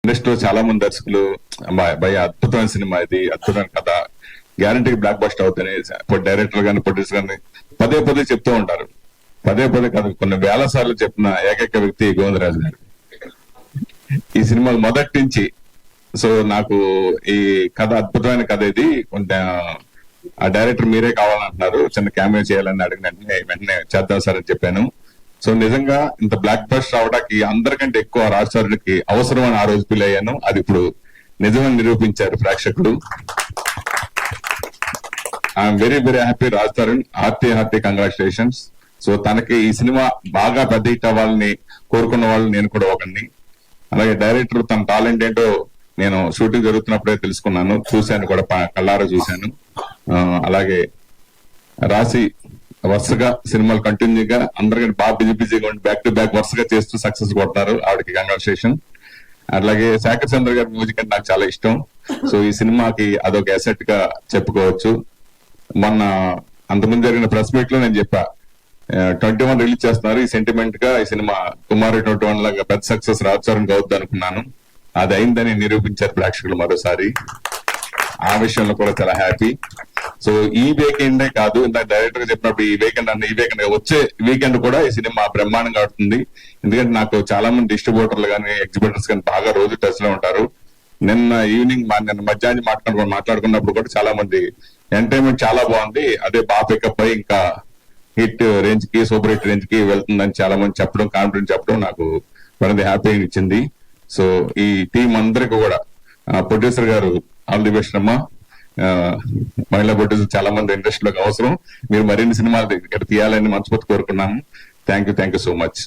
ఇండస్ట్రీలో చాలా మంది దర్శకులు భయ అద్భుతమైన సినిమా ఇది, అద్భుతమైన కథ, గ్యారంటీ బ్లాక్ బస్టర్ అవుతాయి డైరెక్టర్ గాని ప్రొడ్యూసర్ గాని పదే పదే చెప్తూ ఉంటారు. పదే పదే కాదు, కొన్ని వేల సార్లు చెప్పిన ఏకైక వ్యక్తి గోవిందరాజు గారు. ఈ సినిమాలు మొదటి నుంచి సో నాకు ఈ కథ అద్భుతమైన కథ ఇది, ఆ డైరెక్టర్ మీరే కావాలంటున్నారు, చిన్న క్యామియో చేయాలని అడిగిన వెంటనే చేద్దాం సార్ అని చెప్పాను. సో నిజంగా ఇంత బ్లాక్ బస్టర్ అవడానికి అందరికంటే ఎక్కువ రాజ్ సార్కి అవసరం అని ఆ రోజు ఫీల్ అయ్యాను. అది ఇప్పుడు నిజమని నిరూపించారు ప్రేక్షకులు. I'm very very happy. Raj Tarun, hearty congratulations. So తనకి ఈ సినిమా బాగా పెద్ద హిట్ అవ్వాలని కోరుకున్న వాళ్ళు నేను కూడా ఒకరిని. అలాగే డైరెక్టర్ తన టాలెంట్ ఏంటో నేను షూటింగ్ జరుగుతున్నప్పుడే తెలుసుకున్నాను, చూశాను కూడా, కళ్ళారా చూశాను. అలాగే రాసి వరుసగా సినిమాలు కంటిన్యూగా అందరికీ బాగా బిజీగా ఉండి బ్యాక్ టు బ్యాక్ వరుసగా చేస్తూ సక్సెస్ కొడతారు, ఆవిడకి కంగ్రాచులేషన్. అలాగే శేఖర్ చంద్ర గారి మ్యూజిక్ అంటే నాకు చాలా ఇష్టం. సో ఈ సినిమాకి అదొక అసెట్ గా చెప్పుకోవచ్చు. మొన్న అంతకుముందు జరిగిన ప్రెస్ మీట్ లో నేను చెప్పా, 21 రిలీజ్ చేస్తున్నారు, ఈ సెంటిమెంట్ గా ఈ సినిమా కుమారి 21 లాగా పెద్ద సక్సెస్ రాజారానికి అవుద్ది అనుకున్నాను. అది అయిందని నిరూపించారు ప్రేక్షకులు మరోసారి. ఆ విషయంలో కూడా చాలా హ్యాపీ. సో ఈ వీకెండే కాదు, ఇంత డైరెక్టర్ గా చెప్పినప్పుడు ఈ వీకెండ్ వచ్చే వీకెండ్ కూడా ఈ సినిమా బ్రహ్మాండంగా ఆడుతుంది. ఎందుకంటే నాకు చాలా మంది డిస్ట్రిబ్యూటర్లు కానీ ఎగ్జిబిటర్స్ కానీ బాగా రోజు టచ్ లో ఉంటారు. నిన్న ఈవినింగ్ నిన్న మధ్యాహ్నం మాట్లాడుకున్నప్పుడు కూడా చాలా మంది ఎంటర్టైన్మెంట్ చాలా బాగుంది, అదే బాగా పికప్ అయ్యి ఇంకా హిట్ రేంజ్ కి సూపర్ హిట్ రేంజ్ కి వెళ్తుందని చాలా మంది చెప్పడం, కాన్ఫిడెన్స్ చెప్పడం నాకు మనది హ్యాపీ ఇచ్చింది. సో ఈ టీం అందరికి కూడా ప్రొడ్యూసర్ గారు ఆల్ ది బెస్ట్ అమ్మా. మహిళా ప్రొడ్యూసర్ చాలా మంది ఇండస్ట్రీలోకి అవసరం, మీరు మరిన్ని సినిమాలు ఇక్కడ తీయాలని మనస్ఫూర్తి కోరుకున్నాము. Thank you so much.